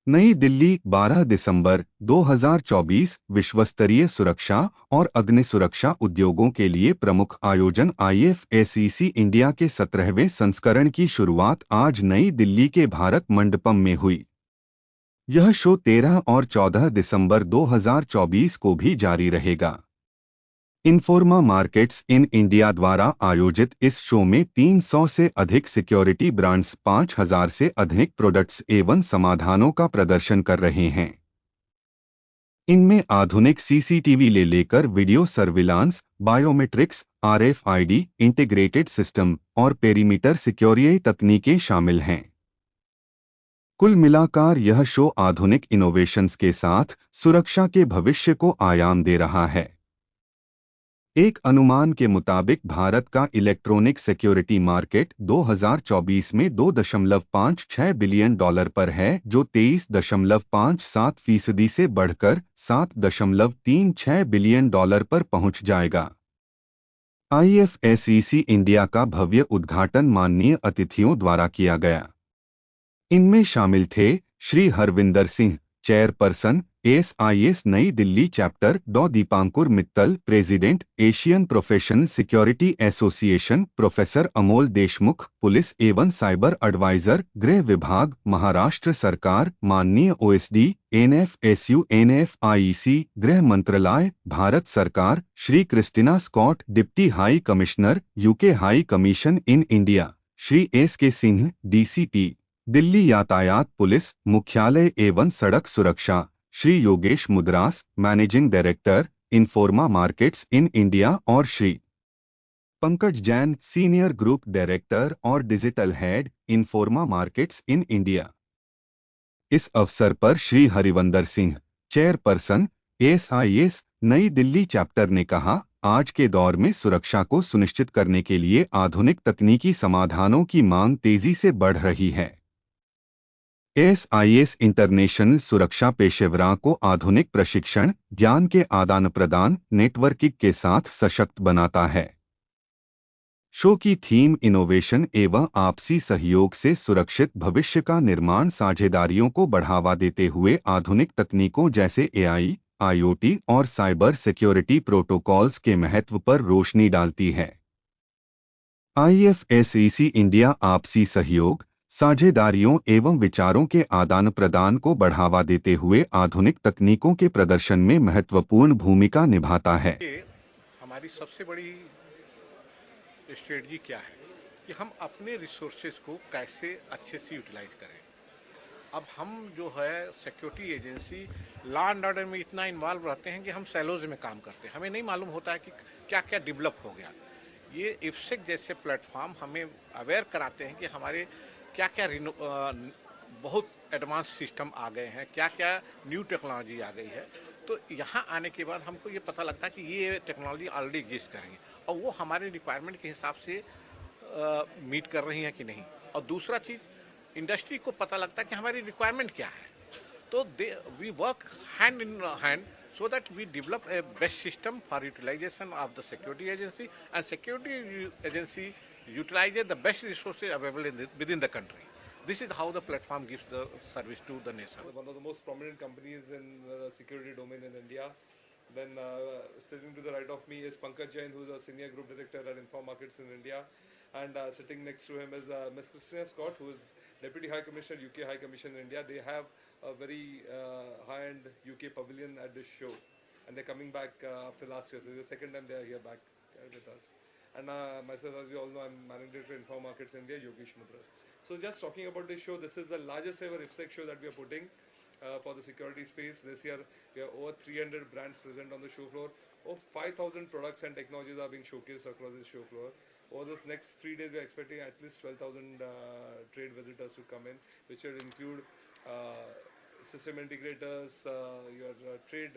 नई दिल्ली 12 दिसंबर 2024 विश्व स्तरीय सुरक्षा और अग्नि सुरक्षा उद्योगों के लिए प्रमुख आयोजन IFSCC इंडिया के 17वें संस्करण की शुरुआत आज नई दिल्ली के भारत मंडपम में हुई। यह शो 13 और 14 दिसंबर 2024 को भी जारी रहेगा। इन्फोर्मा मार्केट्स इन इंडिया द्वारा आयोजित इस शो में 300 से अधिक सिक्योरिटी ब्रांड्स 5000 से अधिक प्रोडक्ट्स एवं समाधानों का प्रदर्शन कर रहे हैं। इनमें आधुनिक CCTV ले लेकर video surveillance, biometrics, RFID, integrated system और पेरीमीटर सिक्योरिटी तकनीकें शामिल हैं। कुल मिलाकर यह शो आधुनिक इनोवेशंस के साथ सुरक्षा के भविष्य को आयाम दे रहा है। एक अनुमान के मुताबिक भारत का इलेक्ट्रॉनिक सिक्योरिटी मार्केट 2024 में $2.56 बिलियन पर है, जो 23.57% से बढ़कर $7.36 बिलियन पर पहुंच जाएगा। IFSCC इंडिया का भव्य उद्घाटन माननीय अतिथियों द्वारा किया गया। इनमें शामिल थे श्री हरविंदर सिंह, चेयरपर्सन ASIS नई दिल्ली चैप्टर, डॉ Deepankur Mittal, president Asian professional security association, professor Amol Deshmukh, police एवं साइबर एडवाइजर, गृह विभाग, महाराष्ट्र सरकार, माननीय OSD NFSU NFIEC, गृह मंत्रालय, भारत सरकार, Shri Christina Scott, deputy high commissioner, UK high commission in India, Shri SK Singh, DCP Delhi यातायात पुलिस मुख्यालय एवं सड़क सुरक्षा, Shri Yogesh Mudras, managing director, Informa markets in India और Shri Pankaj Jain, senior group director और digital head, Informa markets in India. इस अवसर पर श्री हरिवंदर सिंह, चेयरपर्सन ASIS नई दिल्ली चैप्टर ने कहा, आज के दौर में सुरक्षा को सुनिश्चित करने के लिए आधुनिक तकनीकी समाधानों की मांग तेजी से बढ़ रही है। ASIS इंटरनेशनल सुरक्षा पेशेवरों को आधुनिक प्रशिक्षण, ज्ञान के आदान प्रदान, नेटवर्किंग के साथ सशक्त बनाता है। शो की थीम इनोवेशन एवं आपसी सहयोग से सुरक्षित भविष्य का निर्माण साझेदारियों को बढ़ावा देते हुए आधुनिक तकनीकों जैसे AI, IoT और साइबर सिक्योरिटी प्रोटोकॉल्स के महत्व पर रोशनी डालती है। IFSCC इंडिया आपसी सहयोग, साझेदारियों एवं विचारों के आदान प्रदान को बढ़ावा देते हुए आधुनिक तकनीकों के प्रदर्शन में महत्वपूर्ण भूमिका निभाता है। ये हमारी सबसे बड़ी स्ट्रेटजी क्या है कि हम अपने रिसोर्सेज को कैसे अच्छे से यूटिलाइज करें। अब हम जो है security agency law and order में इतना इन्वॉल्व रहते हैं कि हम सैलोज में काम करते हैं, हमें नहीं मालूम होता है कि क्या क्या डेवलप हो गया। ये इफ्सेक जैसे प्लेटफॉर्म हमें अवेयर कराते हैं कि हमारे क्या क्या बहुत एडवांस सिस्टम आ गए हैं, क्या क्या न्यू टेक्नोलॉजी आ गई है। तो यहाँ आने के बाद हमको ये पता लगता है कि ये टेक्नोलॉजी ऑलरेडी एग्जिस्ट करेंगे और वो हमारे रिक्वायरमेंट के हिसाब से मीट कर रही हैं कि नहीं। और दूसरा चीज़ इंडस्ट्री को पता लगता है कि हमारी रिक्वायरमेंट क्या है। तो they we work hand in hand so that we develop a best system for utilization of the security agency, and security agency utilizes the best resources available within the country. This is how the platform gives the service to the nation. One of the most prominent companies in the security domain in India. Then sitting to the right of me is Pankaj Jain, who is a senior group director at Info Markets in India. And sitting next to him is Ms. Christina Scott, who is Deputy High Commissioner, UK High Commission in India. They have a very high-end UK pavilion at this show. And they're coming back after last year. So it's the second time they are here back with us. And myself, as you all know, I'm Managing Director Info Markets India, Yogesh Mudras. So just talking about this show, this is the largest ever IFSEC show that we are putting for the security space. This year, we have over 300 brands present on the show floor. Over 5,000 products and technologies are being showcased across the show floor. Over this next 3 days, we are expecting at least 12,000 trade visitors to come in, which will include system integrators, your trade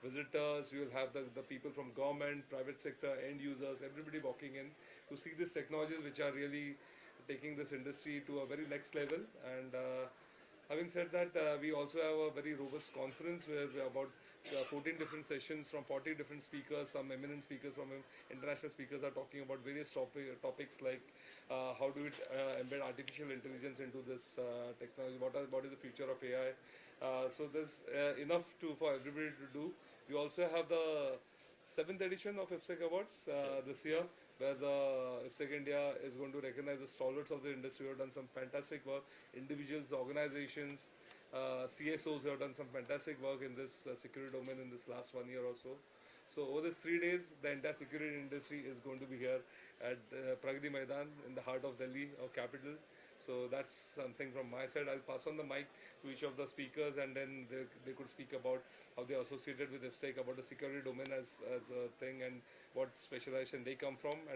visitors. You will have the people from government, private sector, end users, everybody walking in to see these technologies which are really taking this industry to a very next level. And Having said that, we also have a very robust conference where about 14 different sessions from 40 different speakers, some eminent speakers from international speakers are talking about various topics like how do we embed artificial intelligence into this technology, what is the future of AI. So there's enough for everybody to do. We also have the 7th edition of IFSEC Awards this year, where the IFSEC India is going to recognize the stalwarts of the industry who have done some fantastic work, individuals, organizations, CSOs who have done some fantastic work in this security domain in this last 1 year or so. So over these 3 days, the entire security industry is going to be here at Pragati Maidan in the heart of Delhi, our capital. So that's something from my side. I'll pass on the mic to each of the speakers, and then they could speak about how they are associated with IFSEC, about the security domain as a thing, and what specialization they come from. And